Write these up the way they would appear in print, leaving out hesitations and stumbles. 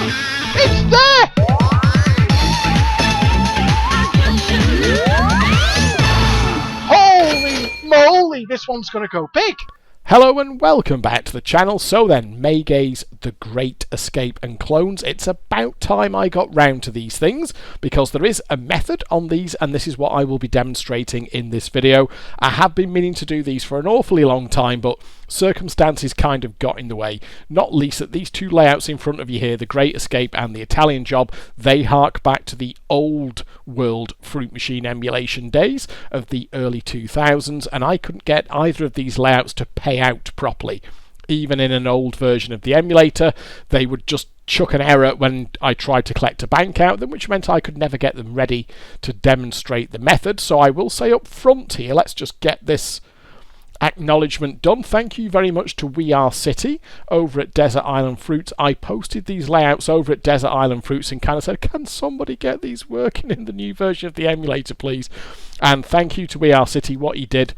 It's there! Holy moly, this one's gonna go big! Hello and welcome back to the channel. So then, Maygay's The Great Escape and Clones. It's about time I got round to these things, because there is a method on these, and this is what I will be demonstrating in this video. I have been meaning to do these for an awfully long time, but circumstances kind of got in the way. Not least that these two layouts in front of you here, The Great Escape and the Italian Job, they hark back to the old world Fruit Machine emulation days of the early 2000s, and I couldn't get either of these layouts to pay out properly. Even in an old version of the emulator, they would just chuck an error when I tried to collect a bank out of them, which meant I could never get them ready to demonstrate the method. So I will say up front here, let's just get this acknowledgement done. Thank you very much to wearecity over at Desert Island Fruits. I posted these layouts over at Desert Island Fruits and kind of said, can somebody get these working in the new version of the emulator, please? And thank you to wearecity. What he did,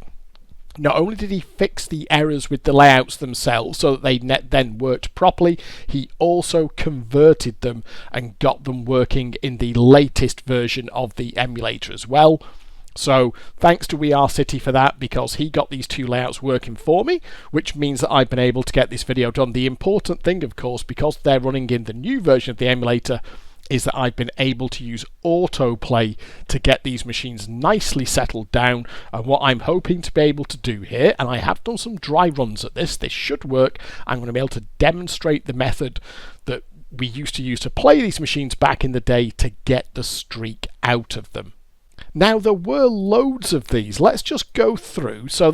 not only did he fix the errors with the layouts themselves so that they then worked properly, he also converted them and got them working in the latest version of the emulator as well. So thanks to wearecity for that, because he got these two layouts working for me, which means that I've been able to get this video done. The important thing, of course, because they're running in the new version of the emulator, is that I've been able to use autoplay to get these machines nicely settled down. And what I'm hoping to be able to do here, and I have done some dry runs at this should work. I'm going to be able to demonstrate the method that we used to use to play these machines back in the day to get the streak out of them. Now, there were loads of these. Let's just go through. So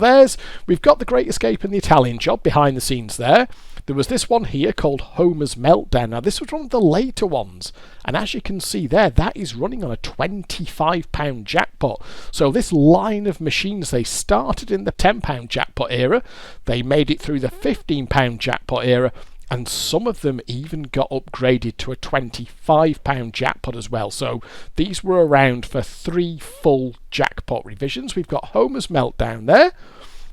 we've got The Great Escape and the Italian Job behind the scenes there. There was this one here called Homer's Meltdown. Now, this was one of the later ones. And as you can see there, that is running on a £25 jackpot. So this line of machines, they started in the £10 jackpot era. They made it through the £15 jackpot era. And some of them even got upgraded to a £25 jackpot as well. So these were around for 3 full jackpot revisions. We've got Homer's Meltdown there.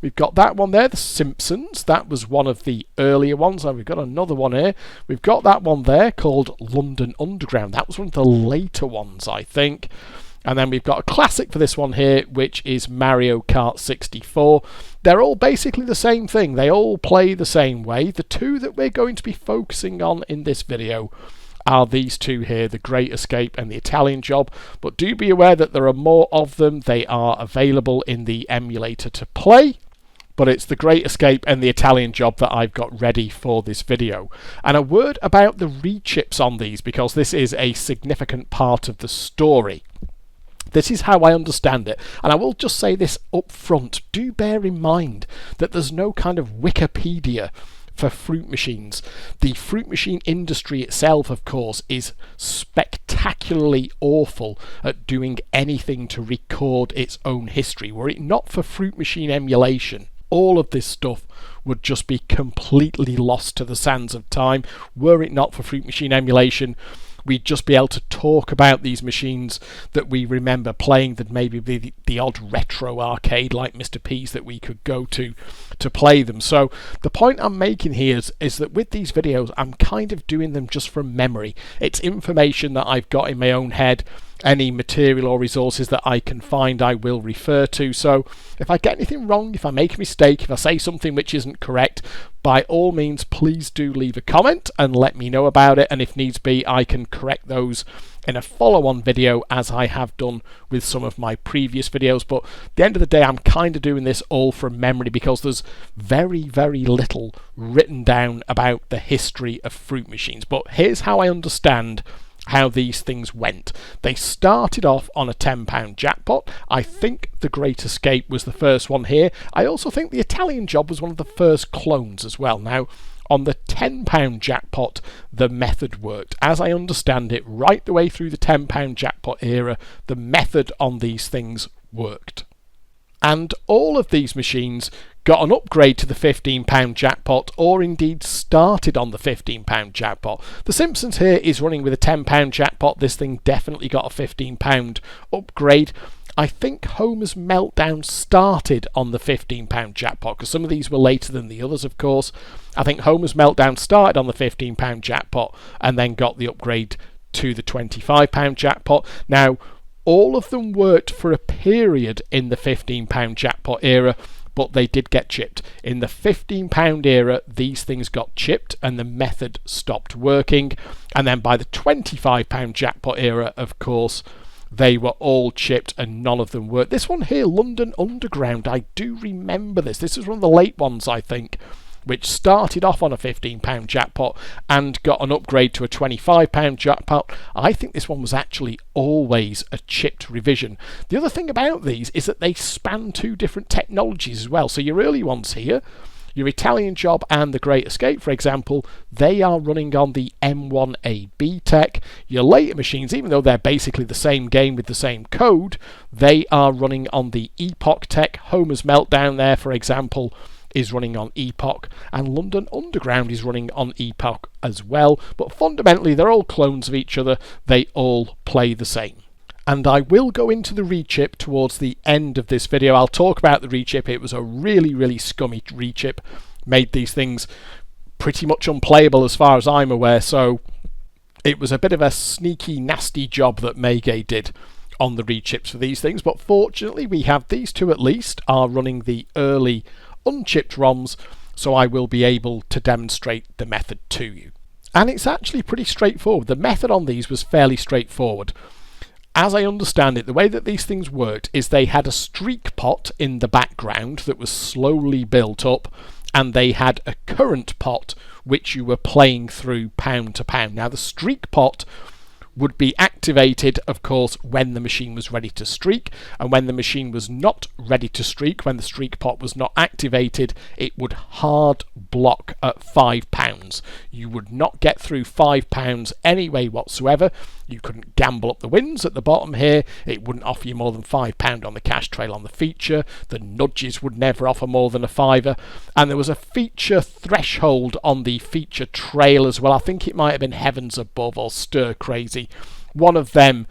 We've got that one there, The Simpsons. That was one of the earlier ones. And we've got another one here. We've got that one there called London Underground. That was one of the later ones, I think. And then we've got a classic for this one here, which is Mario Kart 64. They're all basically the same thing. They all play the same way. The two that we're going to be focusing on in this video are these two here, The Great Escape and the Italian Job. But do be aware that there are more of them. They are available in the emulator to play. But it's The Great Escape and the Italian Job that I've got ready for this video. And a word about the rechips on these, because this is a significant part of the story. This is how I understand it, and I will just say this up front. Do bear in mind that there's no kind of Wikipedia for fruit machines. The fruit machine industry itself, of course, is spectacularly awful at doing anything to record its own history. Were it not for fruit machine emulation, all of this stuff would just be completely lost to the sands of time. Were it not for fruit machine emulation, we'd just be able to talk about these machines that we remember playing, that maybe be the odd retro arcade like Mr. P's that we could go to play them. So the point I'm making here is that with these videos, I'm kind of doing them just from memory. It's information that I've got in my own head. Any material or resources that I can find, I will refer to. So if I get anything wrong, if I make a mistake, if I say something which isn't correct, by all means, please do leave a comment and let me know about it. And if needs be, I can correct those in a follow-on video, as I have done with some of my previous videos. But at the end of the day, I'm kind of doing this all from memory, because there's very, very little written down about the history of fruit machines. But here's how I understand how these things went. They started off on a £10 jackpot. I think The Great Escape was the first one here. I also think the Italian Job was one of the first clones as well. Now, on the £10 jackpot, the method worked. As I understand it, right the way through the £10 jackpot era, the method on these things worked. And all of these machines got an upgrade to the £15 jackpot, or indeed started on the £15 jackpot. The Simpsons here is running with a £10 jackpot. This thing definitely got a £15 upgrade. I think Homer's Meltdown started on the £15 jackpot, because some of these were later than the others, of course. I think Homer's Meltdown started on the £15 jackpot and then got the upgrade to the £25 jackpot. Now, all of them worked for a period in the £15 jackpot era, but they did get chipped. In the £15 era, these things got chipped and the method stopped working. And then by the £25 jackpot era, of course, they were all chipped and none of them worked. This one here, London Underground, I do remember this. This was one of the late ones, I think, which started off on a £15 jackpot and got an upgrade to a £25 jackpot. I think this one was actually always a chipped revision. The other thing about these is that they span two different technologies as well. So your early ones here, your Italian Job and the Great Escape, for example, they are running on the M1AB tech. Your later machines, even though they're basically the same game with the same code, they are running on the Epoch tech. Homer's Meltdown there, for example, is running on Epoch, and London Underground is running on Epoch as well, but fundamentally they're all clones of each other. They all play the same. And I will go into the rechip towards the end of this video. I'll talk about the rechip. It was a really scummy rechip, made these things pretty much unplayable as far as I'm aware, so it was a bit of a sneaky nasty job that Maygay did on the rechips for these things, but fortunately we have these two at least are running the early unchipped ROMs, so I will be able to demonstrate the method to you. And it's actually pretty straightforward. The method on these was fairly straightforward. As I understand it, the way that these things worked is they had a streak pot in the background that was slowly built up, and they had a current pot which you were playing through pound to pound. Now the streak pot would be activated, of course, when the machine was ready to streak, and when the machine was not ready to streak, when the streak pot was not activated, it would hard block at £5. You would not get through £5 any way whatsoever. You couldn't gamble up the wins at the bottom here. It wouldn't offer you more than £5 on the cash trail on the feature. The nudges would never offer more than a fiver. And there was a feature threshold on the feature trail as well. I think it might have been Heavens Above or Stir Crazy. One of them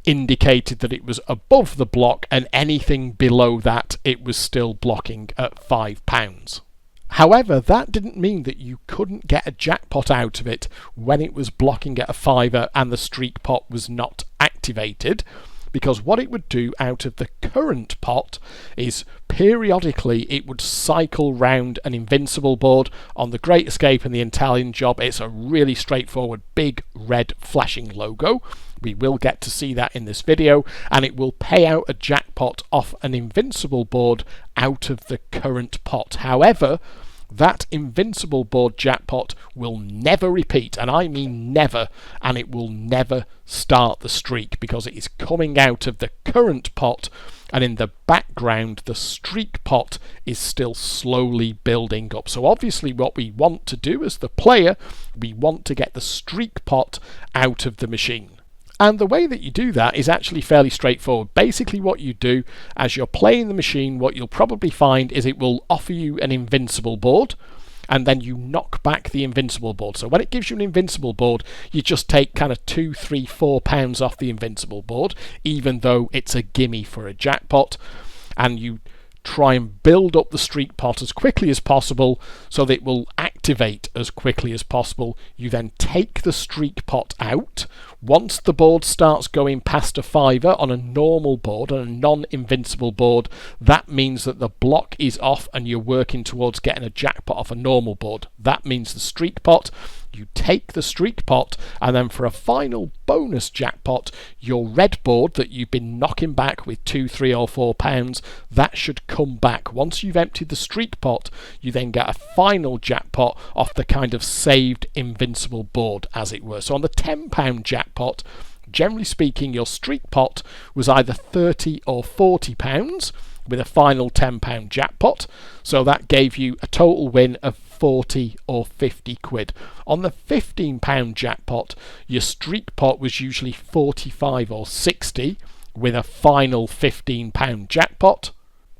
indicated that it was above the block, and anything below that, it was still blocking at £5. However, that didn't mean that you couldn't get a jackpot out of it when it was blocking at a fiver and the streak pot was not activated, because what it would do out of the current pot is periodically it would cycle round an invincible board. On the Great Escape and the Italian Job, it's a really straightforward big red flashing logo. We will get to see that in this video, and it will pay out a jackpot off an invincible board out of the current pot. However, that invincible board jackpot will never repeat, and I mean never, and it will never start the streak because it is coming out of the current pot, and in the background the streak pot is still slowly building up. So obviously what we want to do as the player, we want to get the streak pot out of the machine. And the way that you do that is actually fairly straightforward. Basically what you do as you're playing the machine, what you'll probably find is it will offer you an invincible board, and then you knock back the invincible board. So when it gives you an invincible board, you just take kind of £2, £3, £4 off the invincible board, even though it's a gimme for a jackpot, and you try and build up the streak pot as quickly as possible so that it will activate as quickly as possible. You then take the streak pot out. Once the board starts going past a fiver on a normal board, on a non-invincible board, that means that the block is off and you're working towards getting a jackpot off a normal board. That means the streak pot. You take the streak pot, and then for a final bonus jackpot, your red board that you've been knocking back with £2, £3 or £4, that should come back. Once you've emptied the streak pot, you then get a final jackpot off the kind of saved invincible board, as it were. So on the £10 jackpot, generally speaking, your streak pot was either £30 or £40 with a final £10 jackpot, so that gave you a total win of 40 or 50 quid. On the £15 jackpot, your streak pot was usually 45 or 60 with a final £15 jackpot,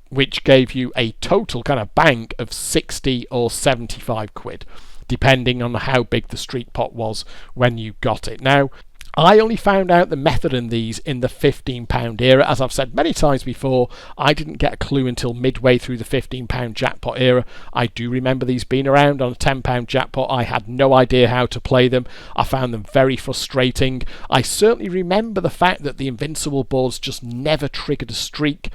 which gave you a total kind of bank of 60 or 75 quid, depending on how big the streak pot was when you got it. Now, I only found out the method in these in the £15 era. As I've said many times before, I didn't get a clue until midway through the £15 jackpot era. I do remember these being around on a £10 jackpot. I had no idea how to play them. I found them very frustrating. I certainly remember the fact that the invincible boards just never triggered a streak.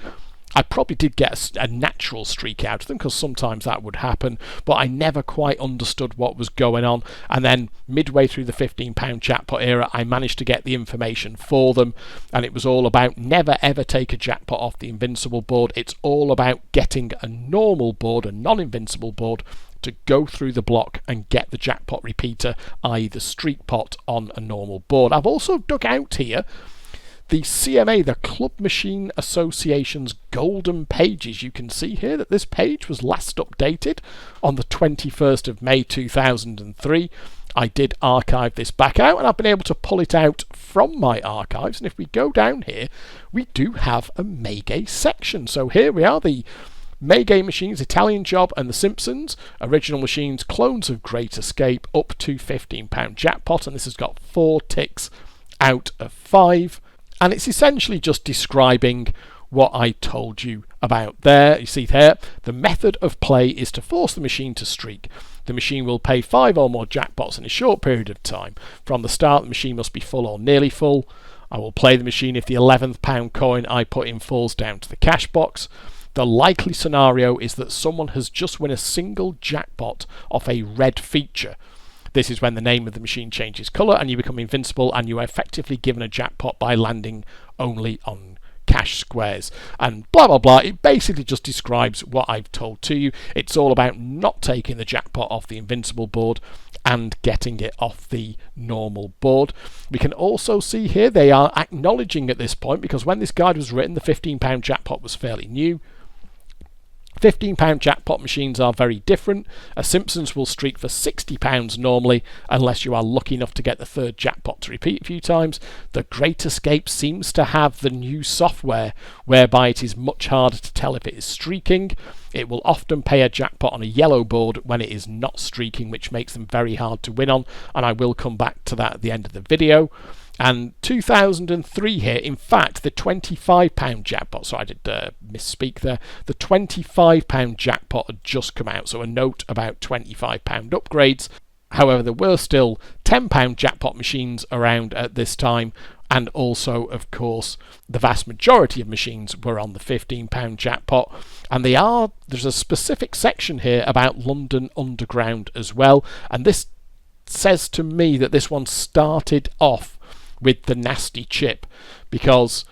I probably did get a natural streak out of them, because sometimes that would happen, but I never quite understood what was going on. And then midway through the £15 jackpot era, I managed to get the information for them, and it was all about never ever take a jackpot off the invincible board. It's all about getting a normal board, a non-invincible board, to go through the block and get the jackpot repeater, i.e. the streak pot, on a normal board. I've also dug out here the CMA, the Club Machine Association's Golden Pages. You can see here that this page was last updated on the 21st of May 2003. I did archive this back out, and I've been able to pull it out from my archives. And if we go down here, we do have a Maygay section. So here we are, the Maygay machines, Italian Job and The Simpsons, original machines, clones of Great Escape, up to £15 jackpot, and this has got 4 ticks out of 5. And it's essentially just describing what I told you about there. You see there, the method of play is to force the machine to streak. The machine will pay 5 or more jackpots in a short period of time. From the start, the machine must be full or nearly full. I will play the machine if the £11 coin I put in falls down to the cash box. The likely scenario is that someone has just won a single jackpot off a red feature. This is when the name of the machine changes colour and you become invincible, and you are effectively given a jackpot by landing only on cash squares. And blah blah blah. It basically just describes what I've told to you. It's all about not taking the jackpot off the invincible board and getting it off the normal board. We can also see here they are acknowledging at this point, because when this guide was written, the £15 jackpot was fairly new. £15 jackpot machines are very different. A Simpsons will streak for £60 normally, unless you are lucky enough to get the third jackpot to repeat a few times. The Great Escape seems to have the new software, whereby it is much harder to tell if it is streaking. It will often pay a jackpot on a yellow board when it is not streaking, which makes them very hard to win on, and I will come back to that at the end of the video. And 2003 here, in fact, the £25 jackpot, so I did misspeak there, the £25 jackpot had just come out, so a note about £25 upgrades. However, there were still £10 jackpot machines around at this time, and also, of course, the vast majority of machines were on the £15 jackpot, and there's a specific section here about London Underground as well, and this says to me that this one started off with the nasty chip, because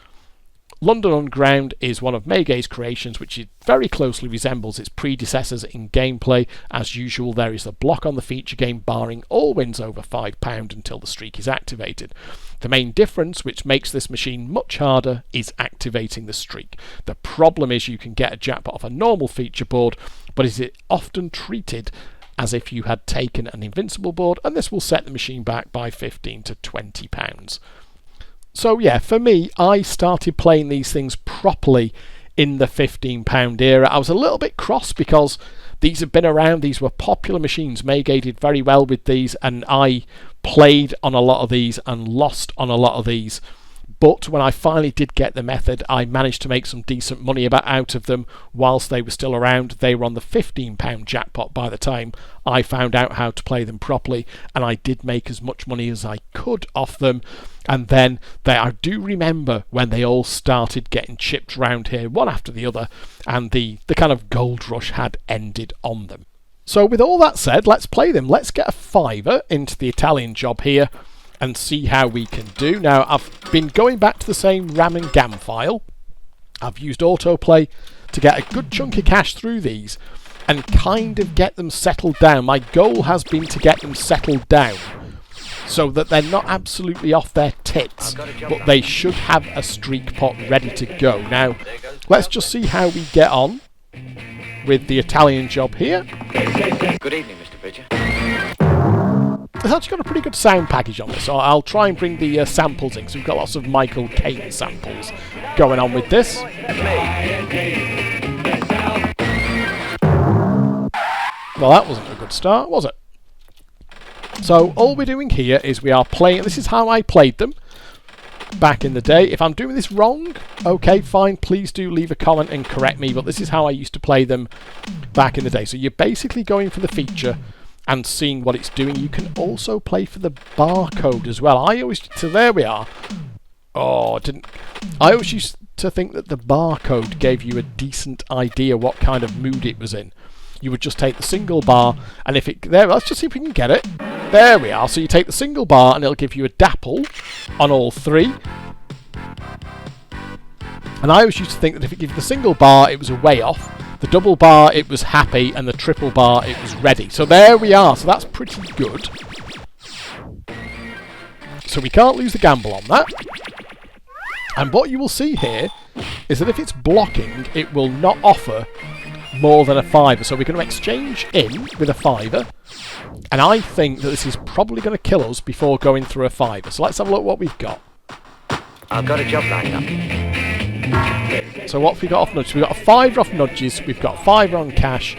London Underground is one of Maygay's creations, which very closely resembles its predecessors in gameplay. As usual, there is a block on the feature game barring all wins over £5 until the streak is activated. The main difference, which makes this machine much harder, is activating the streak. The problem is you can get a jackpot off a normal feature board, but is it often treated as if you had taken an invincible board, and this will set the machine back by £15 to £20. So yeah, for me, I started playing these things properly in the £15 era. I was a little bit cross because these have been around, these were popular machines. Maygay did very well with these, and I played on a lot of these and lost on a lot of these. But when I finally did get the method, I managed to make some decent money out of them whilst they were still around. They were on the £15 jackpot by the time I found out how to play them properly, and I did make as much money as I could off them. And then I do remember when they all started getting chipped round here, one after the other, and the kind of gold rush had ended on them. So with all that said, let's play them. Let's get a fiver into the Italian Job here and see how we can do. Now, I've been going back to the same RAM and GAM file. I've used autoplay to get a good chunk of cash through these and kind of get them settled down. My goal has been to get them settled down so that they're not absolutely off their tits, but they should have a streak pot ready to go. Now, let's just see how we get on with the Italian Job here. Good evening, Mr. Pitcher. It's actually got a pretty good sound package on this, so I'll try and bring the samples in, because we've got lots of Michael Caine samples going on with this. Well, that wasn't a good start, was it? So all we're doing here is we are playing. This is how I played them back in the day. If I'm doing this wrong, okay, fine, please do leave a comment and correct me, but this is how I used to play them back in the day. So you're basically going for the feature and seeing what it's doing. You can also play for the barcode as well. So there we are. Oh, I always used to think that the barcode gave you a decent idea what kind of mood it was in. You would just take the single bar, and if it... There, let's just see if we can get it. There we are. So you take the single bar, and it'll give you a dapple on all three. And I always used to think that if it gave you the single bar, it was a way off. The double bar, it was happy, and the triple bar, it was ready. So there we are. So that's pretty good. So we can't lose the gamble on that. And what you will see here is that if it's blocking, it will not offer more than a fiver. So we're going to exchange in with a fiver. And I think that this is probably going to kill us before going through a fiver. So let's have a look what we've got. I've got a job lined up. So what have we got off nudges? We've got a fiver off nudges. We've got a fiver on cash.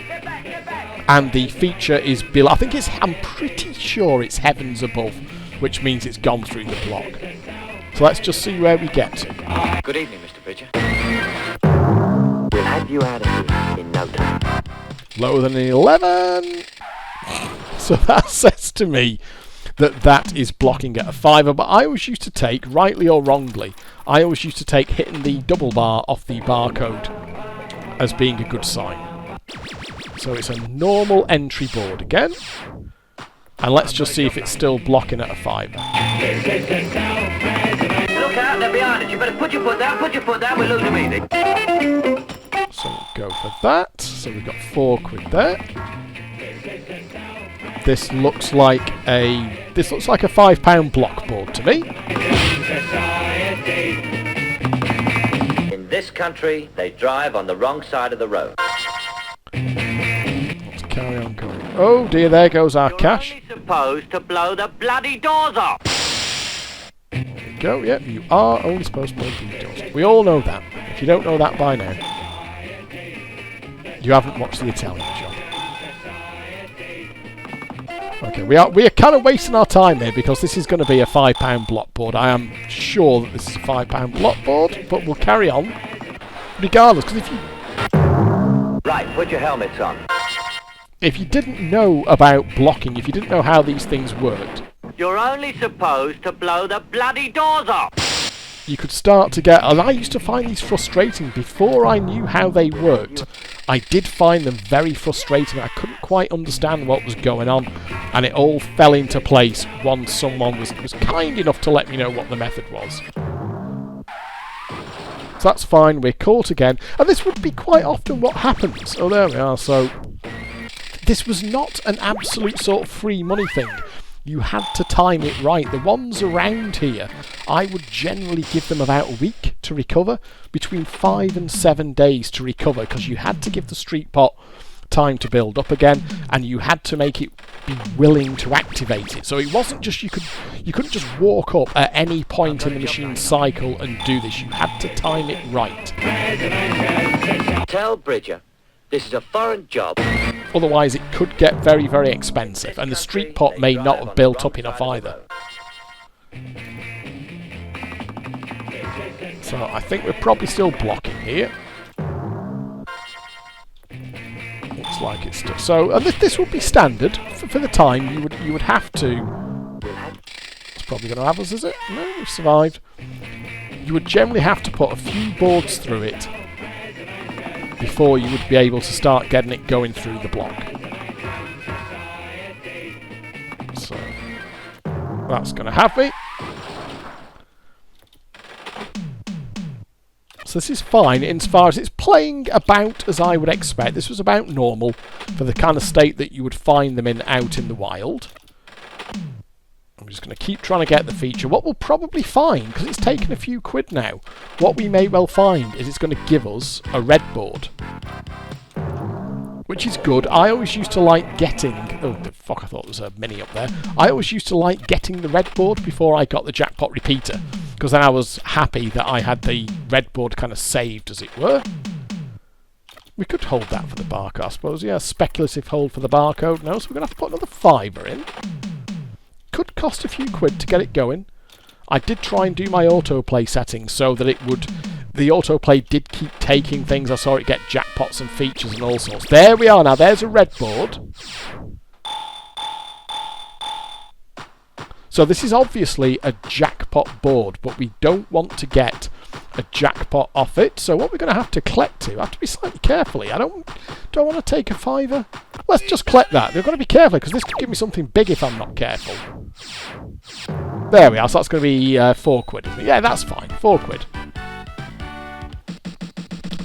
And the feature is below. I think it's... I'm pretty sure it's heavens above, which means it's gone through the block. So let's just see where we get to. Good evening, Mr. Bridger. We'll have you out of here in no time. Lower than an 11. So that says to me that that is blocking at a fiver. But I always used to take, rightly or wrongly, I always used to take hitting the double bar off the barcode as being a good sign. So it's a normal entry board again. And let's just see if it's still blocking at a fiver. Look out, they're behind us. You better put your foot down, we're losing meaning. So we'll go for that. So we've got £4 there. This looks like a £5 block board to me. In this country, they drive on the wrong side of the road. Let's carry on going. Oh dear, there goes our cash. You're only supposed to blow the bloody doors off. There we go, yep, you are only supposed to blow the doors. We all know that. If you don't know that by now, you haven't watched the Italian Job. Okay, we are kind of wasting our time here because this is going to be a £5 block board. I am sure that this is a £5 block board, but we'll carry on regardless. Because if you... Right, put your helmets on. If you didn't know about blocking, if you didn't know how these things worked, You're only supposed to blow the bloody doors off. you could start to get... And I used to find these frustrating before I knew how they worked. I did find them very frustrating. I couldn't quite understand what was going on, and it all fell into place once someone was kind enough to let me know what the method was. So that's fine, we're caught again, and this would be quite often what happens. Oh, there we are. So this was not an absolute sort of free money thing. You had to time it right. The ones around here, I would generally give them about a week to recover, between 5 and 7 days to recover, because you had to give the street pot time to build up again, and you had to make it be willing to activate it. So it wasn't just you couldn't just walk up at any point in the machine's cycle and do this. You had to time it right. Tell Bridger, this is a foreign job. Otherwise it could get very, very expensive, and the street pot may not have built up enough either. So I think we're probably still blocking here. Looks like it's still... So, and this would be standard for the time. You would have to... It's probably going to have us, is it? No, we've survived. You would generally have to put a few boards through it before you would be able to start getting it going through the block. So that's going to have me. So this is fine as far as it's playing about as I would expect. This was about normal for the kind of state that you would find them in out in the wild. I'm just going to keep trying to get the feature. What we'll probably find, because it's taken a few quid now, what we may well find is it's going to give us a red board, which is good. I always used to like getting... Oh, fuck, I thought there was a mini up there. I always used to like getting the red board before I got the jackpot repeater, because then I was happy that I had the red board kind of saved, as it were. We could hold that for the barcode, I suppose. Yeah, speculative hold for the barcode. No, so we're going to have to put another fiver in. cost a few quid to get it going. I did try and do my autoplay settings so that it would... The autoplay did keep taking things. I saw it get jackpots and features and all sorts. There we are now. There's a red board. So this is obviously a jackpot board, but we don't want to get a jackpot off it. So what we're going to have to collect to, I have to be slightly carefully. Do I want to take a fiver? Let's just collect that. We've got to be careful because this could give me something big if I'm not careful. There we are. So that's going to be 4 quid. Isn't it? Yeah, that's fine. 4 quid.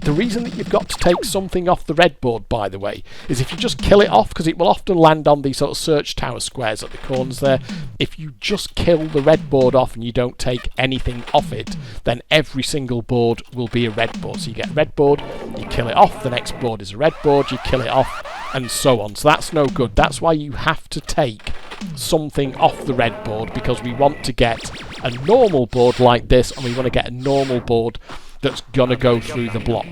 The reason that you've got to take something off the red board, by the way, is if you just kill it off, because it will often land on these sort of search tower squares at the corners there. If you just kill the red board off and you don't take anything off it, then every single board will be a red board. So you get a red board, you kill it off, the next board is a red board, you kill it off, and so on. So that's no good. That's why you have to take something off the red board, because we want to get a normal board like this, and we want to get a normal board that's gonna go through the block.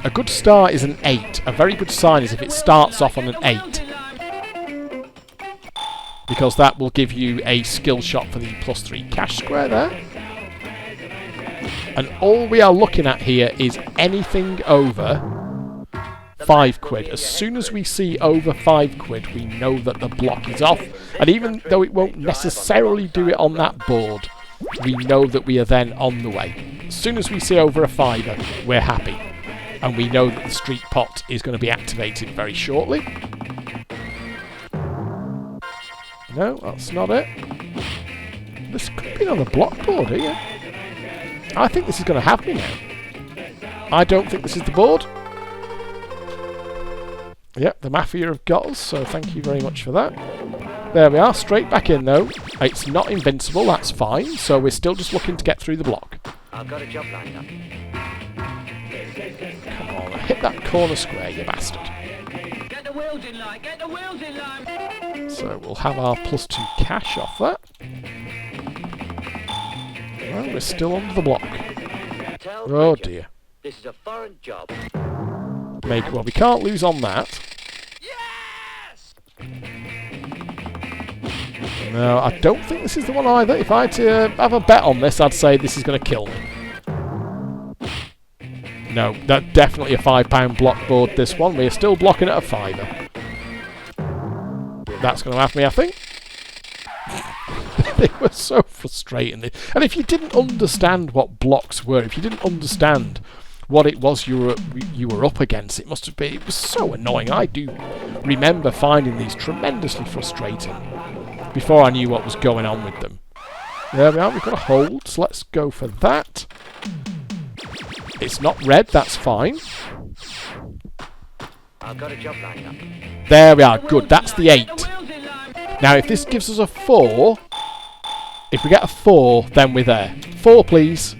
A good start is an 8. A very good sign is if it starts off on an 8, because that will give you a skill shot for the +3 cash square there. And all we are looking at here is anything over 5 quid. As soon as we see over 5 quid, we know that the block is off. And even though it won't necessarily do it on that board, we know that we are then on the way. As soon as we see over a fiver, we're happy. And we know that the street pot is going to be activated very shortly. No, that's not it. This could be another block board here. I think this is going to have me now. I don't think this is the board. Yep, the Mafia have got us, so thank you very much for that. There we are, straight back in though. It's not invincible, that's fine, so we're still just looking to get through the block. I've got a job lined up. Come on, hit that corner square, you bastard. Get the wheels in line, get the wheels in line. So we'll have our +2 cash off that. Well, we're still under the block. Tell Oh Major, dear. this is a foreign job. Well, we can't lose on that. No, I don't think this is the one either. If I had to have a bet on this, I'd say this is going to kill me. No, that's definitely a £5 block board, this one. We're still blocking at a fiver. That's going to have me, I think. They were so frustrating. And if you didn't understand what blocks were, if you didn't understand what it was you were up against, it must have been... It was so annoying. I do remember finding these tremendously frustrating before I knew what was going on with them. There we are, we've got a hold, so let's go for that. It's not red, that's fine. I've got a job lined up. There we are, good, that's the 8. Now if this gives us a 4, if we get a 4, then we're there. 4 please.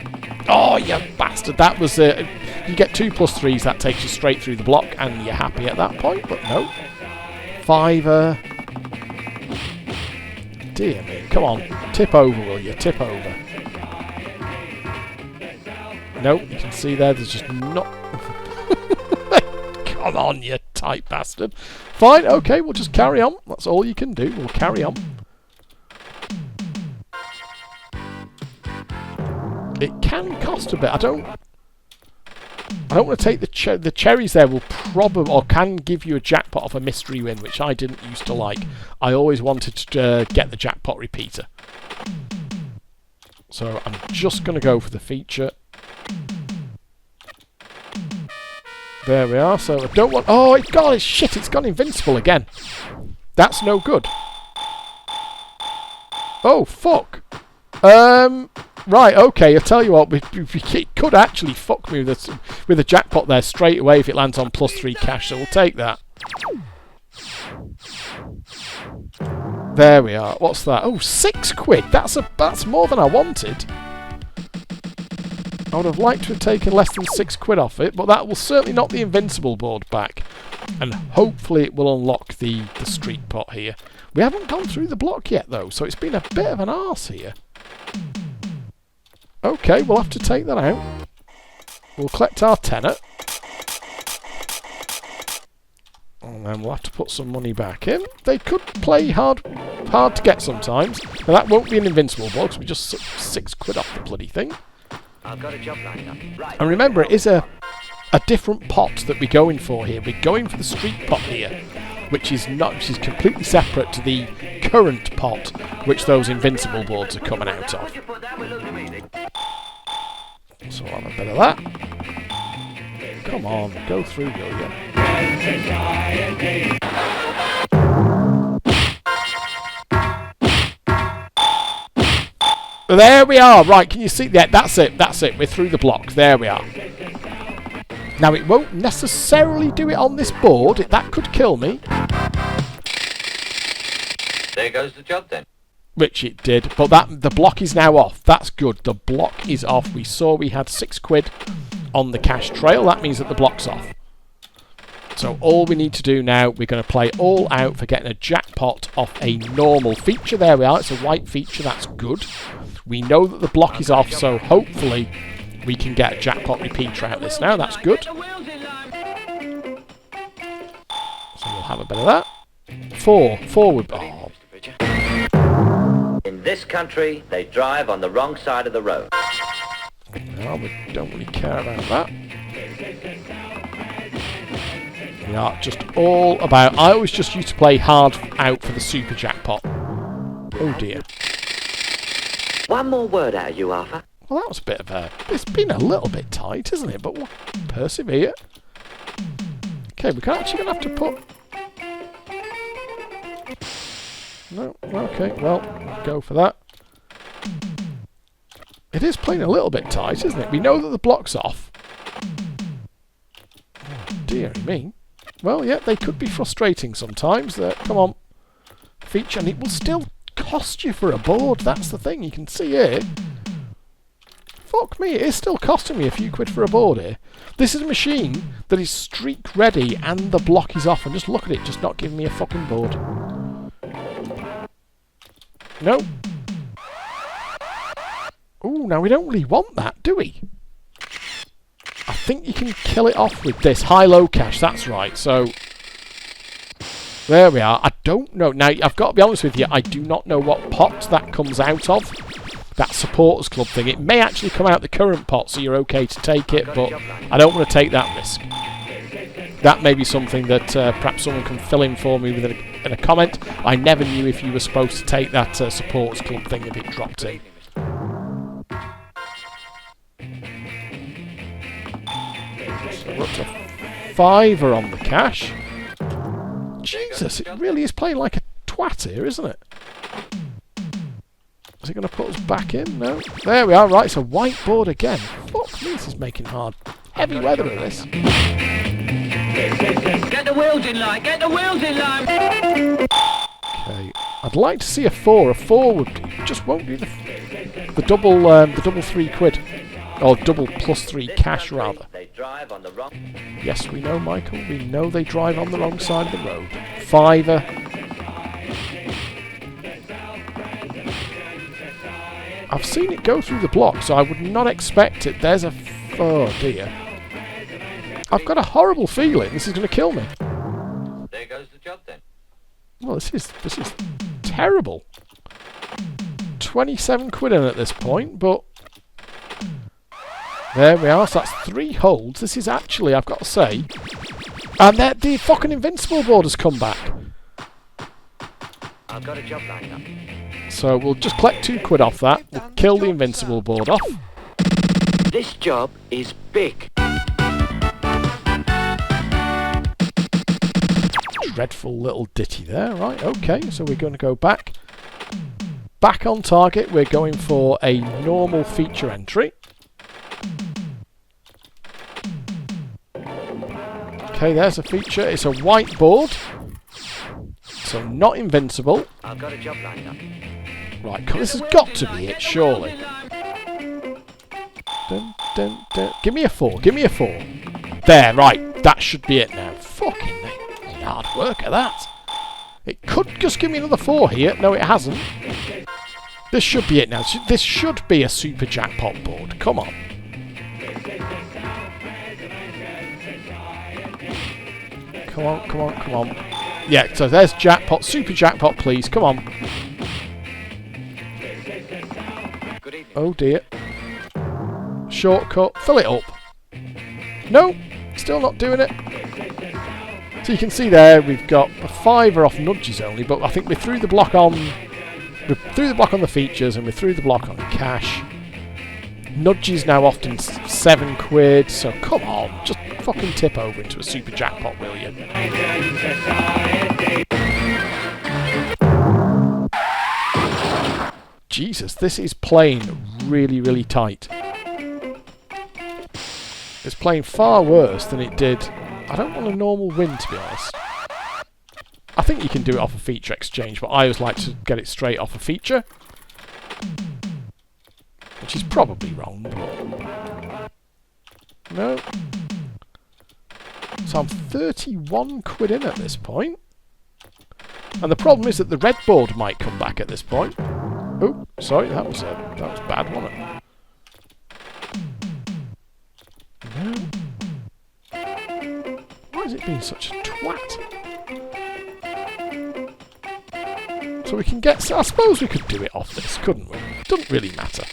Oh, you bastard, that was... you get 2 +3s, that takes you straight through the block, and you're happy at that point, but no. Fiver. Dear me, come on, tip over will you, tip over. No, you can see there's just not... Come on, you tight bastard. Fine, okay, we'll just carry on. That's all you can do, we'll carry on. It can cost a bit, I don't want to take the cherries there will probably, or can give you a jackpot off a mystery win, which I didn't used to like. I always wanted to get the jackpot repeater. So I'm just going to go for the feature. There we are, so I don't want... Oh, God, shit, it's gone invincible again. That's no good. Oh, fuck. Right, okay, I'll tell you what, it could actually fuck me with a jackpot there straight away if it lands on +3 cash, so we'll take that. There we are, what's that? Oh, 6 quid, that's more than I wanted. I would have liked to have taken less than 6 quid off it, but that will certainly knock the invincible board back. And hopefully it will unlock the street pot here. We haven't gone through the block yet though, so it's been a bit of an arse here. Okay, we'll have to take that out. We'll collect our tenner. And And we'll have to put some money back in. They could play hard to get sometimes. Now that won't be an invincible board because we just £6 off the bloody thing. I've got a job lined up. Right. And remember, it is a different pot that we're going for here. We're going for the street pot here, which is completely separate to the current pot, which those invincible boards are coming out of. So I'll have a bit of that. Come on, go through, will you? There we are. Right, can you see that? That's it. That's it. We're through the block. There we are. Now, it won't necessarily do it on this board. That could kill me. There goes the job then. Which it did. But the block is now off. That's good. The block is off. We saw we had £6 on the cash trail. That means that the block's off. So all we need to do now, we're going to play all out for getting a jackpot off a normal feature. There we are. It's a white feature. That's good. We know that the block is off, so hopefully we can get a jackpot repeater out of this now. That's good. So we'll have a bit of that. Forward. Oh. In this country, they drive on the wrong side of the road. No, we don't really care about that. We are just all about... I always just used to play hard out for the super jackpot. Oh dear. One more word out of you, Arthur. Well, that was a bit of a... It's been a little bit tight, isn't it? But we'll persevere. Okay, we're actually going to have to put... No, okay, well, go for that. It is playing a little bit tight, isn't it? We know that the block's off. Oh, dear me. Well, yeah, they could be frustrating sometimes. Come on. Feature, and it will still cost you for a board. That's the thing. You can see here. Fuck me, it is still costing me a few quid for a board here. This is a machine that is streak ready and the block is off. And just look at it, just not giving me a fucking board. No. Ooh, now we don't really want that, do we? I think you can kill it off with this. High-low cash, that's right. So, there we are. I don't know. Now, I've got to be honest with you, I do not know what pot that comes out of. That supporters club thing. It may actually come out the current pot, so you're okay to take it, but I don't want to take that risk. That may be something that perhaps someone can fill in for me with in a comment. I never knew if you were supposed to take that supporters club thing if it dropped in. So we're up to £5 on the cash. Jesus, it really is playing like a twat here, isn't it? Is it going to put us back in? No. There we are. Right, it's a white board again. Fuck me, this is making hard. Heavy weather in this. Get the wheels in line, get the wheels in line! Okay, I'd like to see a 4. A 4 would just won't do the double £3. Or double +3 cash rather. Yes, we know, Michael. We know they drive on the wrong side of the road. £5. I've seen it go through the block, so I would not expect it. There's a... Oh, dear. I've got a horrible feeling this is going to kill me. There goes the job then. Well, this is terrible. £27 in at this point, but... There we are, so that's 3 holds. This is actually, I've got to say... And the fucking invincible board has come back. I've got a job lined up. So we'll just collect £2 off that. We'll kill the invincible board off. This job is big. Dreadful little ditty there. Right, okay, so we're going to go back. Back on target, we're going for a normal feature entry. Okay, there's a feature. It's a white board. So not invincible. I've got a job lined up. Right, this has got to be it, surely. Dun, dun, dun. Give me a 4, give me a 4. There, right, that should be it now. Fucking hard work at that. It could just give me another 4 here. No, it hasn't. This should be it now. This should be a super jackpot board. Come on. Come on, come on, come on. Yeah, so there's jackpot. Super jackpot, please. Come on. Oh dear. Shortcut. Fill it up. No, still not doing it. So you can see there we've got a £5 off nudges only, but I think we threw the block on. We threw the block on the features and we threw the block on cash. Nudges now often £7, so come on, just fucking tip over into a super jackpot, will you? Jesus, this is playing really, really tight. It's playing far worse than it did. I don't want a normal win, to be honest. I think you can do it off a feature exchange, but I always like to get it straight off a feature. Which is probably wrong, but... No. So I'm £31 in at this point. And the problem is that the red board might come back at this point. Oh, sorry, that was bad, wasn't it? No. Why is it being such a twat? So we can get... So I suppose we could do it off this, couldn't we? Doesn't really matter.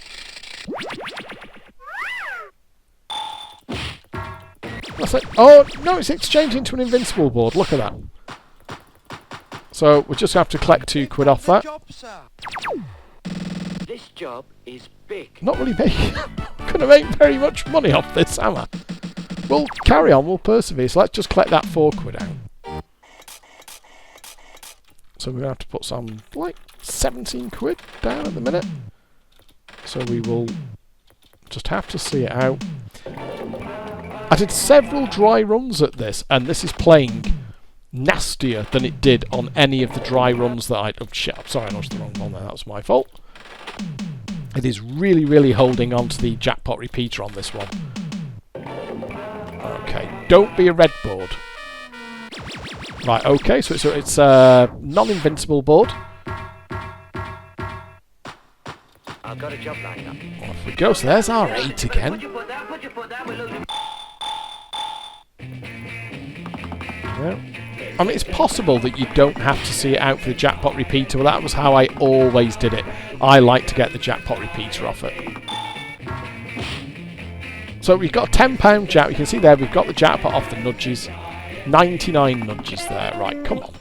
That's it. Oh, no, it's exchanged into an invincible board. Look at that. So we just have to collect £2 off that. This job is big. Not really making... Gonna make very much money off this, am I? We'll carry on, we'll persevere. So let's just collect that £4 out. So we're going to have to put some, like, £17 down at the minute. So we will just have to see it out. I did several dry runs at this, and this is playing nastier than it did on any of the dry runs that I... Oh, shit, I'm sorry, I watched the wrong one there. That was my fault. It is really, really holding on to the jackpot repeater on this one. Okay, don't be a red board. Right, okay, so it's a non-invincible board. I've got a job lined up. Off we go, so there's our 8 again. Yeah. I mean, it's possible that you don't have to see it out for the jackpot repeater. Well, that was how I always did it. I like to get the jackpot repeater off it. So we've got a £10 jack. You can see there we've got the jackpot off the nudges. 99 nudges there. Right, come on.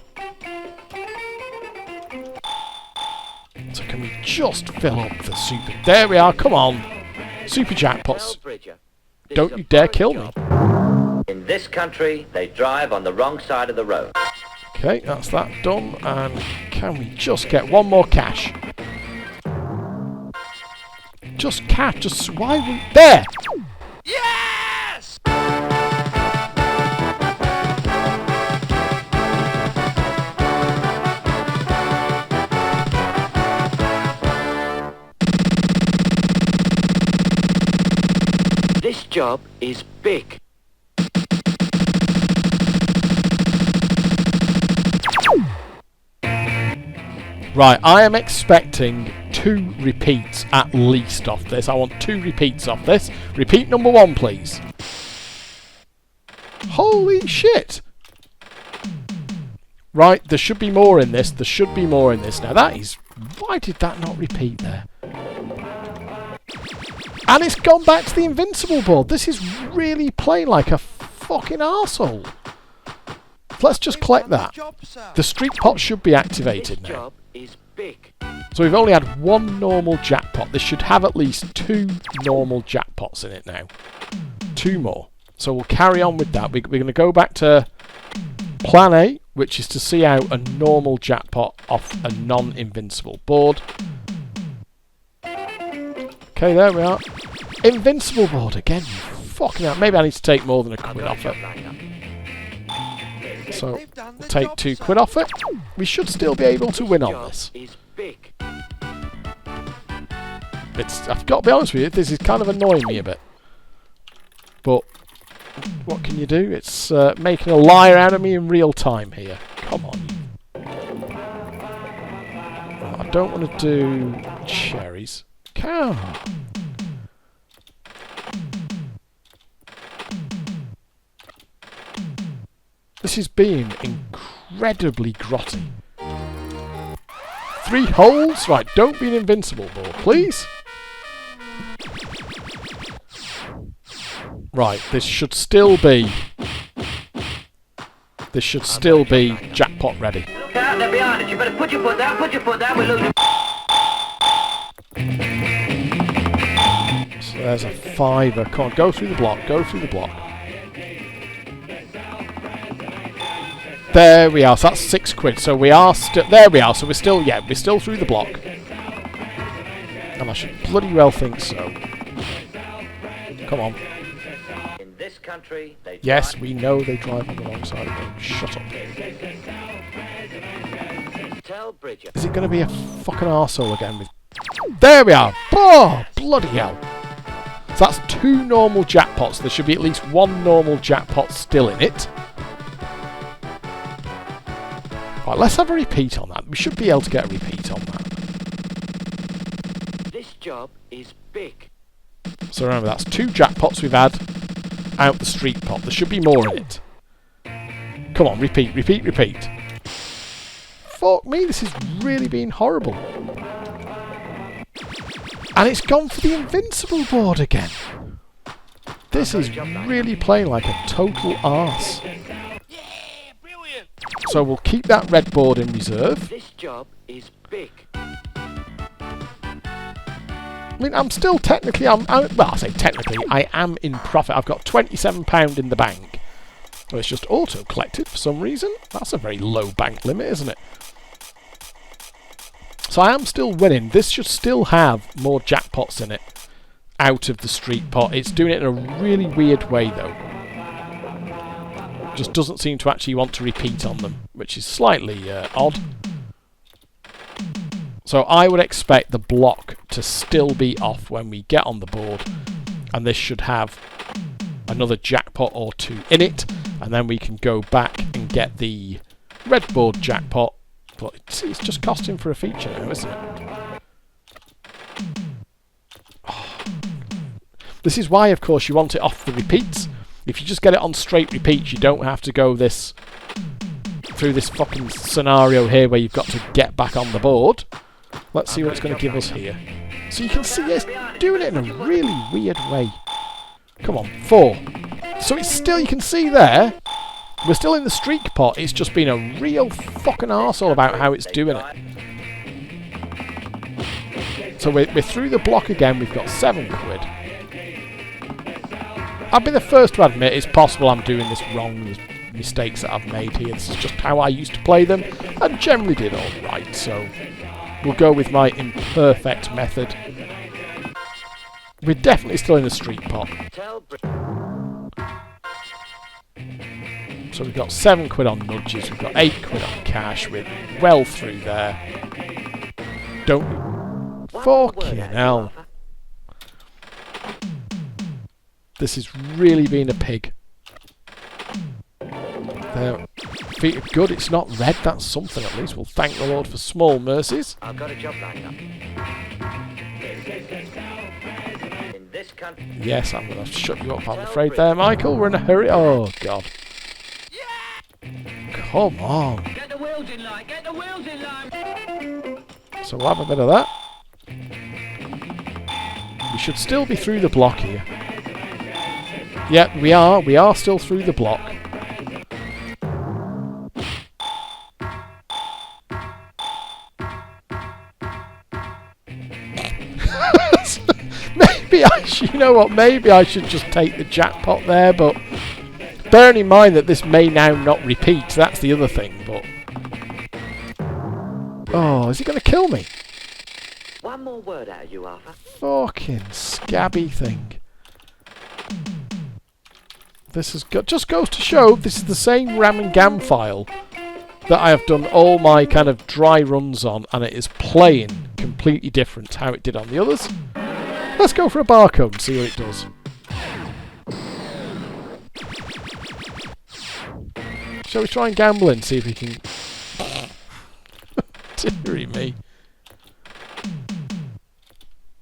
So can we just fill up the super... There we are, come on. Super jackpots. Don't you dare kill me. In this country, they drive on the wrong side of the road. Okay, that's that done. And can we just get one more cash? Just cash, just... Why we... There! Yes! This job is big. Right, I am expecting 2 repeats at least off this. I want 2 repeats off this. Repeat number 1, please. Holy shit! Right, there should be more in this. There should be more in this. Now that is... Why did that not repeat there? And it's gone back to the invincible board. This is really playing like a fucking arsehole. Let's just collect that. The street pot should be activated now. Is big. So we've only had 1 normal jackpot. This should have at least 2 normal jackpots in it now. 2 more. So we'll carry on with that. We're going to go back to plan A, which is to see out a normal jackpot off a non-invincible board. Okay, there we are. Invincible board again. Fucking hell. Maybe I need to take more than £1 off it. So, we'll take £2 off it. We should still be able to win on this. I've got to be honest with you, this is kind of annoying me a bit. But, what can you do? It's making a liar out of me in real time here. Come on. I don't want to do cherries. Cow. This is being incredibly grotty. 3 holes? Right, don't be an invincible ball, please. Right, this should still be... This should still be jackpot ready. Look out, they're behind us. You better put your foot down, we're losing. So there's a fiver. Come on, go through the block, go through the block. There we are, so that's £6. So we are still... There we are, so we're still... Yeah, we're still through the block. And I should bloody well think so. Come on. In this country, they Yes, we know they drive on the wrong side of the road. Shut up. tell Bridger. Is it going to be a fucking arsehole again with... There we are! Oh, bloody hell. So that's 2 normal jackpots. There should be at least 1 normal jackpot still in it. Right, let's have a repeat on that. We should be able to get a repeat on that. This job is big. So remember, that's 2 jackpots we've had out the street pot. There should be more in it. Come on, repeat, repeat, repeat. Fuck me, this is really being horrible. And it's gone for the invincible board again. This is really playing like a total arse. So we'll keep that red board in reserve. This job is big. I mean, I'm still technically... well, I say technically, I am in profit. I've got £27 in the bank. Well, it's just auto-collected for some reason. That's a very low bank limit, isn't it? So I am still winning. This should still have more jackpots in it out of the street pot. It's doing it in a really weird way, though. Just doesn't seem to actually want to repeat on them, which is slightly odd. So I would expect the block to still be off when we get on the board, and this should have another jackpot or 2 in it, and then we can go back and get the red board jackpot. But it's just costing for a feature now, isn't it? Oh. This is why, of course, you want it off the repeats. If you just get it on straight repeats, you don't have to go through this fucking scenario here where you've got to get back on the board. Let's see what it's going to give us here. So you can see it's doing it in a really weird way. Come on, 4. So it's still, you can see there, we're still in the streak pot. It's just been a real fucking arsehole about how it's doing it. So we're through the block again. We've got £7. I'll be the first to admit it's possible I'm doing this wrong. There's mistakes that I've made here. This is just how I used to play them, and generally did all right. So we'll go with my imperfect method. We're definitely still in the street pot. So we've got £7 on nudges. We've got £8 on cash. We're well through there. Don't... Fucking hell. This is really being a pig. There. Feet are good. It's not red. That's something at least. We'll thank the Lord for small mercies. I've got a job lined up. In this country. Yes, I'm going to shut you up, I'm afraid there, Michael. We're in a hurry. Oh, God. Come on. Get the wheels in line, get the wheels in line. So we'll have a bit of that. We should still be through the block here. Yep, we are. We are still through the block. Maybe I should, you know what, maybe I should just take the jackpot there, but bearing in mind that this may now not repeat, that's the other thing, but... Oh, is he going to kill me? One more word out of you, Arthur. Fucking scabby thing. This has got, just goes to show this is the same RAM and GAM file that I have done all my kind of dry runs on, and it is playing completely different to how it did on the others. Let's go for a barcode and see what it does. Shall we try and gamble and see if we can... Deary me.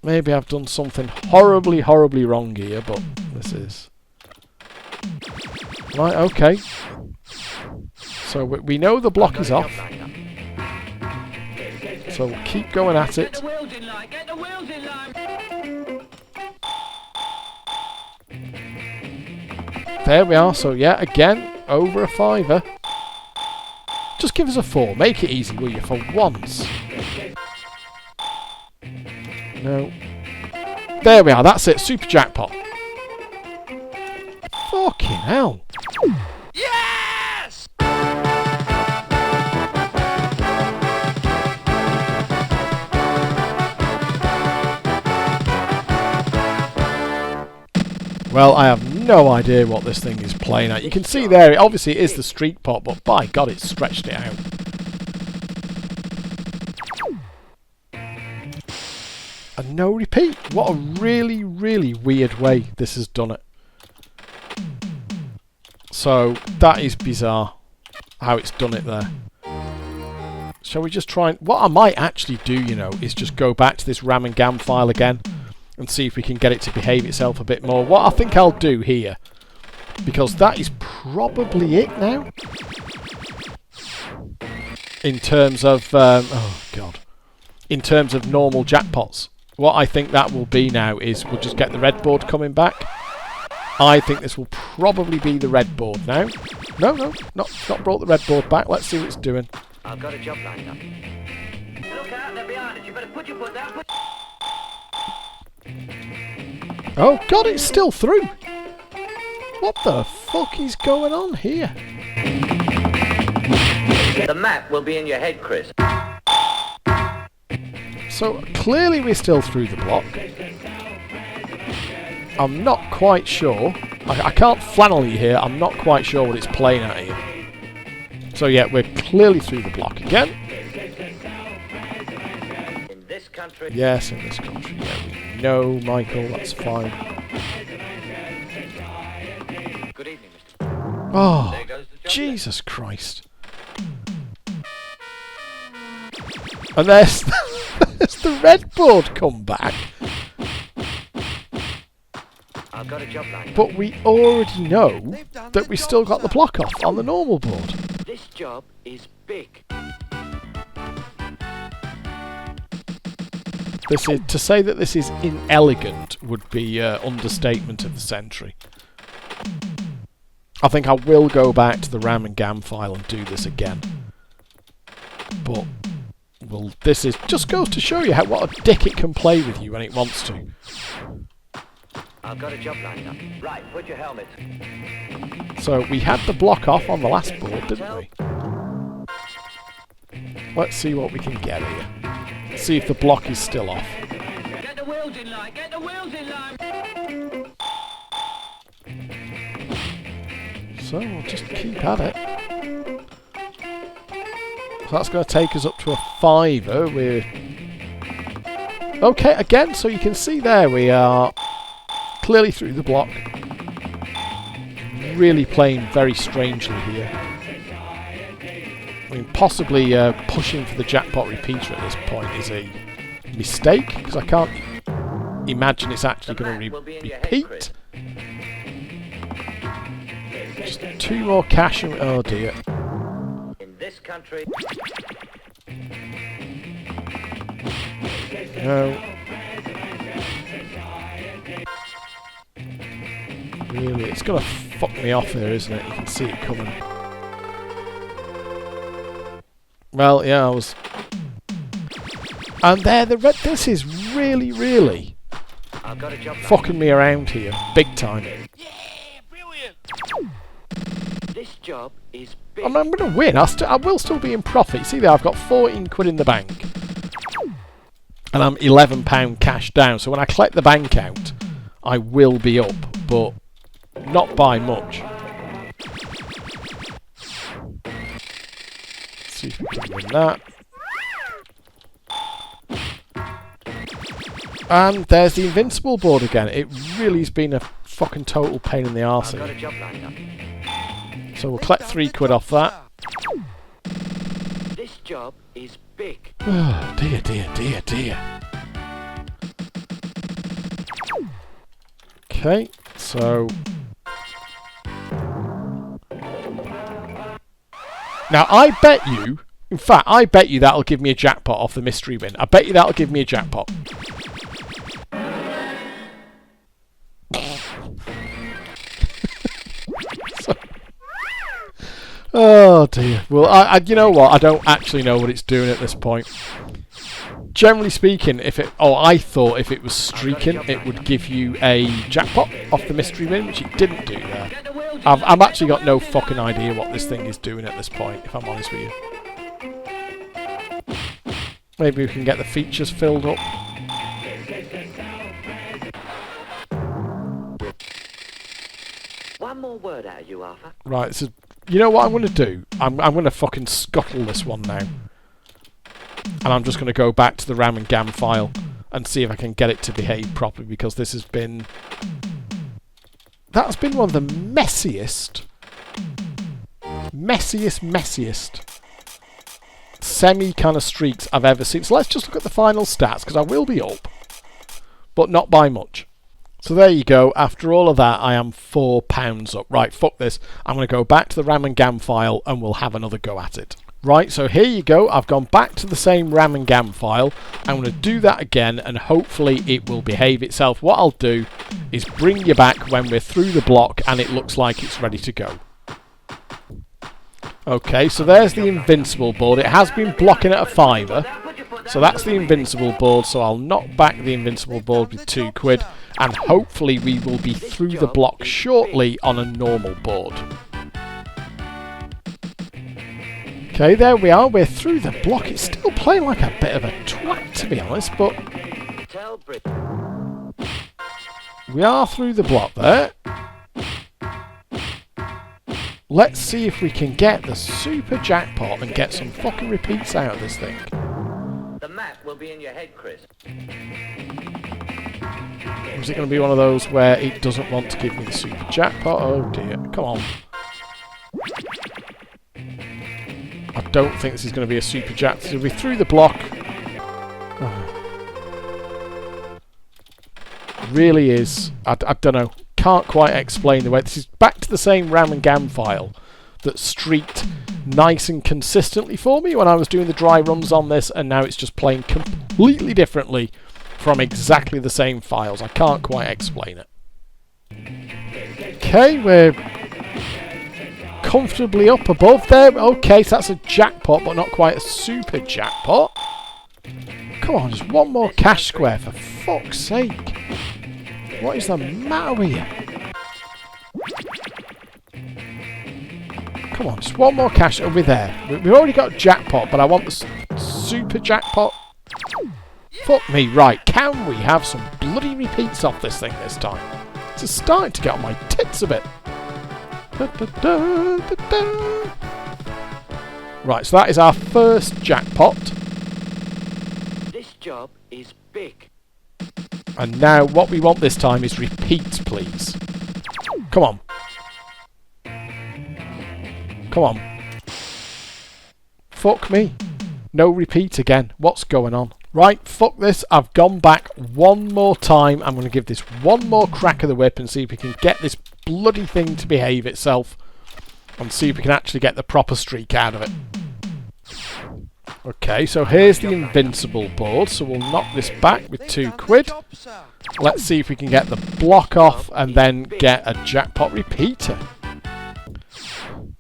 Maybe I've done something horribly, horribly wrong here, but this is... Right, okay. So we know the block is off. So we'll keep going at Get it. the wheels in line, get the wheels in line. There we are. So yeah, again, over a fiver. Just give us a 4. Make it easy, will you, for once? No. There we are. That's it. Super jackpot. Fucking hell. Yes! Well, I have no idea what this thing is playing at. You can see there, obviously it is the street pot, but by God, it's stretched it out. And no repeat. What a really, really weird way this has done it. So, that is bizarre, how it's done it there. Shall we just try and... What I might actually do, you know, is just go back to this RAM and GAM file again and see if we can get it to behave itself a bit more. What I think I'll do here, because that is probably it now, in terms of... oh, God. In terms of normal jackpots. What I think that will be now is we'll just get the red board coming back. I think this will probably be the red board now. No, not brought the red board back. Let's see what it's doing. I've got a job lined up. Look out, they're behind us. You better put your foot down. Oh God, it's still through. What the fuck is going on here? The map will be in your head, Chris. So clearly we're still through the block. I'm not quite sure. I can't flannel you here. I'm not quite sure what it's playing at here. So yeah, we're clearly through the block again. In this country. Yes, in this country. Yeah, we know, Michael. That's fine. Good evening, Mr. Oh, There goes the job. Jesus Christ. And there's, there's the red board come back. I've got a job lined up. But we already know that we still got the block off on the normal board. This job is big. This is, to say that this is inelegant would be understatement of the century. I think I will go back to the RAM and GAM file and do this again. But well, this is just goes to show you how what a dick it can play with you when it wants to. I've got a job lined up. Right, put your helmet. So we had the block off on the last board, didn't we? Let's see what we can get here. See if the block is still off. Get the wheels in line, get the wheels in line. So we'll just keep at it. So that's going to take us up to a fiver. We're okay again. So you can see there we are clearly through the block. Really playing very strangely here. I mean, possibly pushing for the jackpot repeater at this point is a mistake because I can't imagine it's actually going to repeat. Just 2 more cash and oh dear. In this country. No. Really, it's gonna fuck me off here, isn't it? You can see it coming. Well, yeah, I was. And there, the red. This is really, really I've got a job lined up. fucking me around here, big time. This job is big. I'm going to win. I will still be in profit. See there, I've got 14 quid in the bank. And I'm £11 cash down. So when I collect the bank out, I will be up, but not by much. Let's see if we can win that. And there's the invincible board again. It really has been a fucking total pain in the arse. I've got a job lined up. So we'll collect 3 quid off that. This job is big. Oh, dear, dear, dear, dear. Okay, so... Now, I bet you... In fact, I bet you that'll give me a jackpot off the mystery win. I bet you that'll give me a jackpot. Oh dear. Well, you know what? I don't actually know what it's doing at this point. Generally speaking, I thought if it was streaking, it would give you a jackpot off the mystery win, which it didn't do there. I've actually got no fucking idea what this thing is doing at this point, if I'm honest with you. Maybe we can get the features filled up. One more word out of you, Arthur. Right, so you know what I'm going to do? I'm going to fucking scuttle this one now. And I'm just going to go back to the RAM and GAM file and see if I can get it to behave properly, because this has been... That's been one of the messiest semi kind of streaks I've ever seen. So let's just look at the final stats, because I will be up, but not by much. So there you go. After all of that, I am £4 up. Right, fuck this. I'm going to go back to the RAM and GAM file and we'll have another go at it. Right, so here you go. I've gone back to the same RAM and GAM file. I'm going to do that again and hopefully it will behave itself. What I'll do is bring you back when we're through the block and it looks like it's ready to go. Okay, so there's the invincible board. It has been blocking at a fiver. So that's the invincible board. So I'll knock back the invincible board with £2. And hopefully we will be through the block shortly on a normal board. Okay, there we are. We're through the block. It's still playing like a bit of a twat, to be honest, but we are through the block there. Let's see if we can get the super jackpot and get some fucking repeats out of this thing. The map will be in your head, Chris. Or is it going to be one of those where it doesn't want to give me the super jackpot? Oh dear, come on. I don't think this is going to be a super jackpot. So we're through the block. Oh. Really is. I don't know. Can't quite explain the way. This is back to the same RAM and GAM file that streaked nice and consistently for me when I was doing the dry runs on this, and now it's just playing completely differently from exactly the same files. I can't quite explain it. Okay, we're comfortably up above there. Okay, so that's a jackpot, but not quite a super jackpot. Come on, just one more cash square, for fuck's sake. What is the matter with you? Come on, just one more cash. Are we there? We've already got jackpot, but I want the super jackpot. Fuck me, right. Can we have some bloody repeats off this thing this time? It's starting to get on my tits a bit. Right, so that is our first jackpot. This job is big. And now what we want this time is repeats, please. Come on. Come on. Fuck me. No repeat again. What's going on? Right, fuck this. I've gone back one more time. I'm going to give this one more crack of the whip and see if we can get this bloody thing to behave itself. And see if we can actually get the proper streak out of it. Okay, so here's the invincible board. So we'll knock this back with £2. Let's see if we can get the block off and then get a jackpot repeater.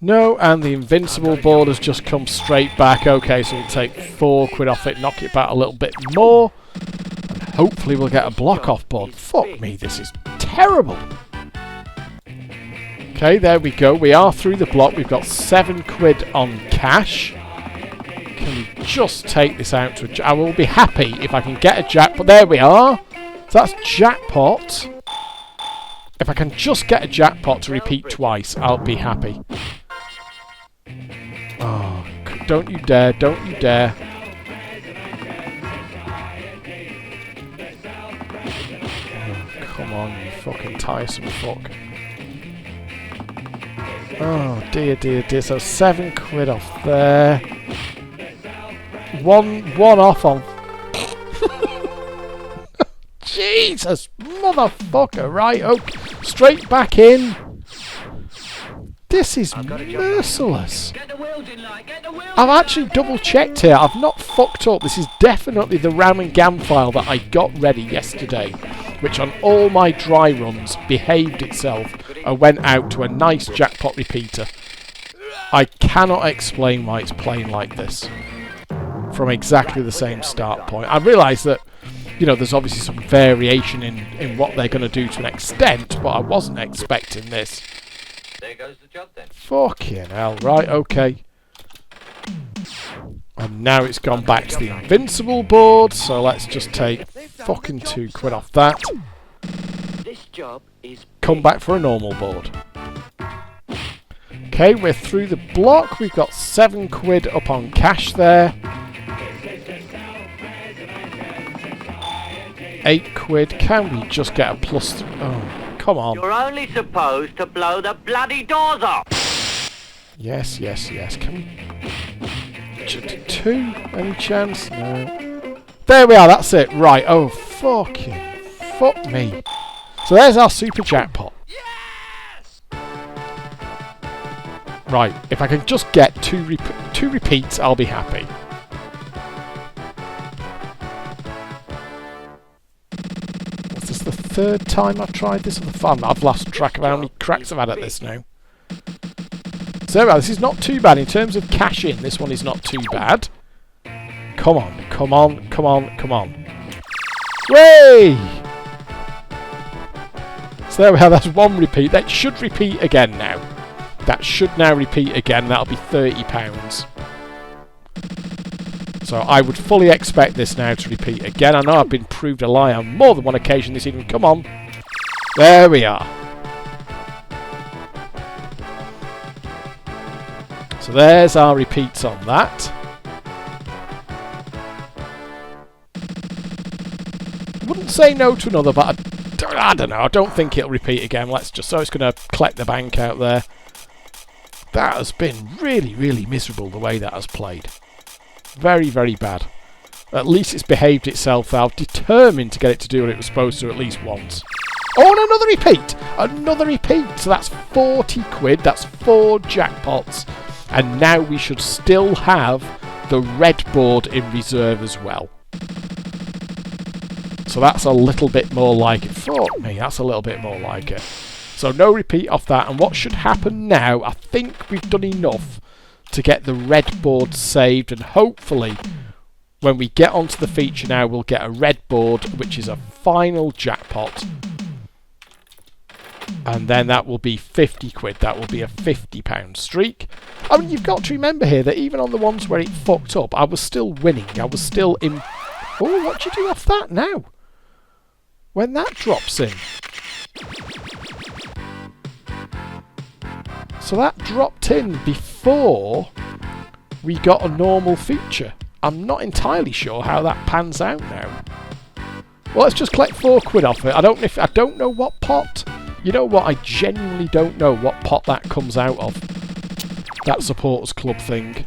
No, and the invincible board has just come straight back. Okay, so we'll take £4 off it, knock it back a little bit more, and hopefully we'll get a block off board. Fuck me, this is terrible. Okay, there we go. We are through the block. We've got £7 on cash. Can we just take this out to I will be happy if I can get a jackpot. There we are. So that's jackpot. If I can just get a jackpot to repeat twice, I'll be happy. Oh, don't you dare, don't you dare. Oh, come on, you fucking tiresome fuck. Oh, dear, dear, dear. So £7 off there. One off on... Jesus, motherfucker, right, okay. Straight back in. This is merciless. Get the wheels in like, get the wheels I've in actually double checked here. I've not fucked up. This is definitely the RAM and GAM file that I got ready yesterday, which on all my dry runs behaved itself and went out to a nice jackpot repeater. I cannot explain why it's playing like this from exactly the same start point. I realise that, you know, there's obviously some variation in what they're going to do to an extent, but I wasn't expecting this. There goes the job then. Fucking hell, right, okay. And now it's gone back to the invincible board, so let's just take fucking £2 off that. This job is Come back for a normal board. Okay, we're through the block. We've got £7 up on cash there. £8. Can we just get a plus? Oh, come on. You're only supposed to blow the bloody doors off. Yes, yes, yes. Can we? 2? Any chance? No. There we are. That's it. Right. Oh, fuck me. So there's our super jackpot. Right. If I can just get two repeats, I'll be happy. Is this the third time I've tried this? Or the fun? I've lost track of how many cracks I've had at this now. So this is not too bad in terms of cash in. This one is not too bad. Come on, come on, come on, come on. Way! So there we have. That's one repeat. That should repeat again now. That should now repeat again. That'll be £30. So I would fully expect this now to repeat again. I know I've been proved a lie on more than one occasion this evening. Come on. There we are. So there's our repeats on that. Wouldn't say no to another, but I don't know. I don't think it'll repeat again. Let's just... So it's going to collect the bank out there. That has been really, really miserable, the way that has played. Very, very bad. At least it's behaved itself. I'm determined to get it to do what it was supposed to at least once. Oh, and another repeat! Another repeat! So that's £40. That's 4 jackpots. And now we should still have the red board in reserve as well. So that's a little bit more like it. Fuck me, that's a little bit more like it. So no repeat off that. And what should happen now, I think we've done enough to get the red board saved. And hopefully, when we get onto the feature now, we'll get a red board, which is a final jackpot. And then that will be £50. That will be a £50 streak. I mean, you've got to remember here that even on the ones where it fucked up, I was still winning. I was still in... Oh, what do you do off that now? When that drops in. So that dropped in before we got a normal feature. I'm not entirely sure how that pans out now. Well, let's just collect £4 off it. I don't know what pot. You know what? I genuinely don't know what pot that comes out of. That supporters club thing.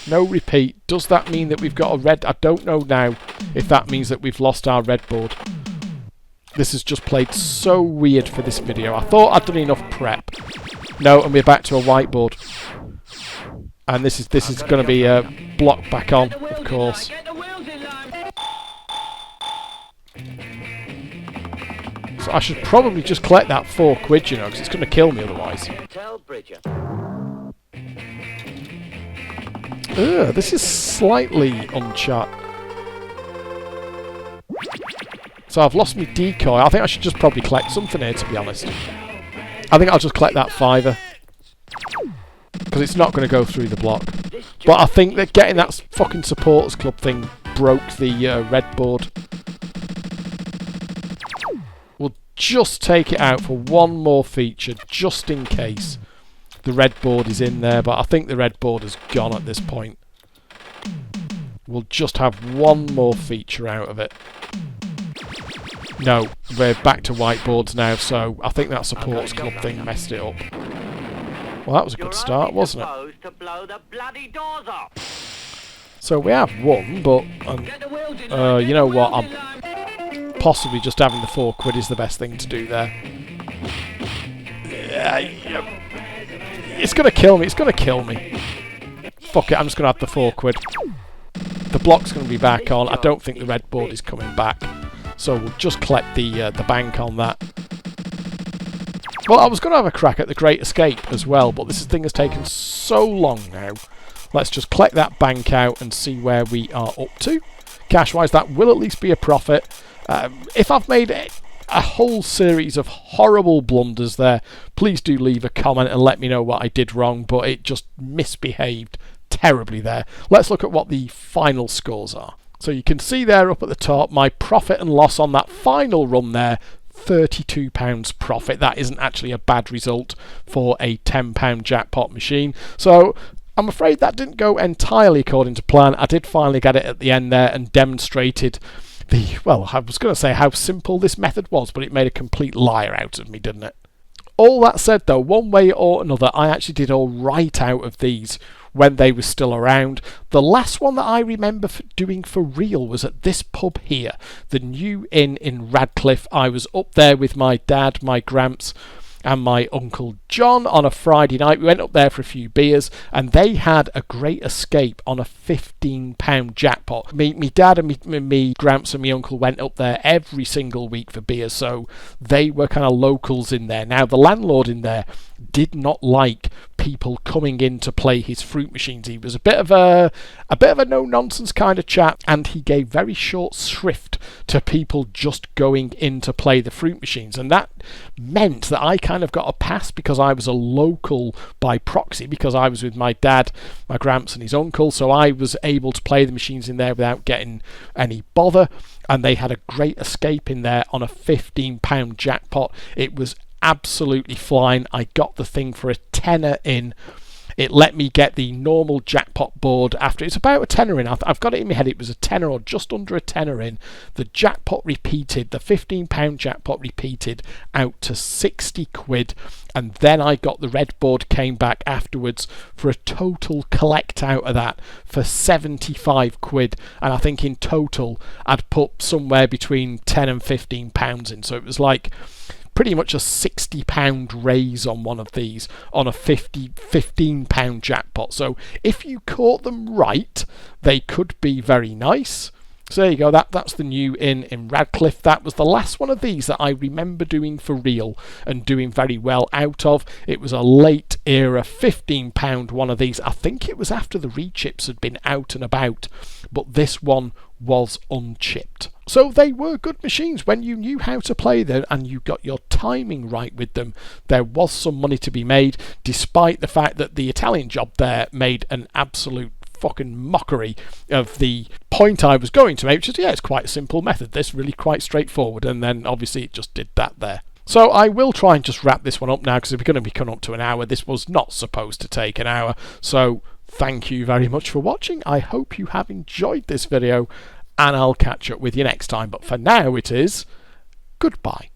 No repeat. Does that mean that we've got a red? I don't know now if that means that we've lost our red board. This has just played so weird for this video. I thought I'd done enough prep. No, and we're back to a whiteboard. And this is going to be blocked back on, of course. So I should probably just collect that £4, you know, because it's going to kill me otherwise. Ugh, this is slightly uncharted. So I've lost my decoy. I think I should just probably collect something here, to be honest. I think I'll just collect that £5. Because it's not going to go through the block. But I think that getting that fucking supporters club thing broke the red board. We'll just take it out for one more feature, just in case the red board is in there. But I think the red board is gone at this point. We'll just have one more feature out of it. No, we're back to whiteboards now, so I think that supports club thing messed it up. Well, that was a good start, wasn't it? So we have won, but you know what? I'm possibly just having the £4 is the best thing to do there. It's going to kill me. It's going to kill me. Fuck it, I'm just going to have the £4. The block's going to be back on. I don't think the red board is coming back. So we'll just collect the bank on that. Well, I was going to have a crack at the Great Escape as well, but this thing has taken so long now. Let's just collect that bank out and see where we are up to. Cash-wise, that will at least be a profit. If I've made a whole series of horrible blunders there, please do leave a comment and let me know what I did wrong, but it just misbehaved terribly there. Let's look at what the final scores are. So you can see there up at the top, my profit and loss on that final run there, £32 profit. That isn't actually a bad result for a £10 jackpot machine. So I'm afraid that didn't go entirely according to plan. I did finally get it at the end there and demonstrated well, I was going to say how simple this method was, but it made a complete liar out of me, didn't it? All that said though, one way or another, I actually did all right out of these when they were still around. The last one that I remember doing for real was at this pub here, the New Inn in Radcliffe. I was up there with my dad, my gramps, and my Uncle John on a Friday night. We went up there for a few beers, and they had a Great Escape on a £15 jackpot. Me dad and me Gramps and me uncle went up there every single week for beers, so they were kind of locals in there. Now, the landlord in there did not like people coming in to play his fruit machines. He was a bit of a no-nonsense kind of chap, and he gave very short shrift to people just going in to play the fruit machines, and that meant that I kind of got a pass because I was a local by proxy, because I was with my dad, my Gramps and his uncle, so I was able to play the machines in there without getting any bother. And they had a Great Escape in there on a £15 jackpot. It was absolutely flying. I got the thing for a tenner in. It let me get the normal jackpot board after. It's about a tenner in. I've got it in my head. It was a tenner or just under a tenner in. The jackpot repeated. The £15 jackpot repeated out to £60. And then I got the red board, came back afterwards for a total collect out of that for £75. And I think in total I'd put somewhere between £10 and £15 in. So it was like pretty much a £60 raise on one of these on a £15 jackpot. So if you caught them right, they could be very nice. So there you go, that's the New Inn in Radcliffe. That was the last one of these that I remember doing for real and doing very well out of. It was a late era £15 one of these. I think it was after the rechips had been out and about, but this one was unchipped. So they were good machines when you knew how to play them and you got your timing right with them. There was some money to be made, despite the fact that the Italian job there made an absolute fucking mockery of the point I was going to make, which is, yeah, it's quite a simple method. This really quite straightforward, and then obviously it just did that there. So I will try and just wrap this one up now, because we're going to be coming up to an hour. This was not supposed to take an hour, so thank you very much for watching. I hope you have enjoyed this video, and I'll catch up with you next time. But for now, it is goodbye.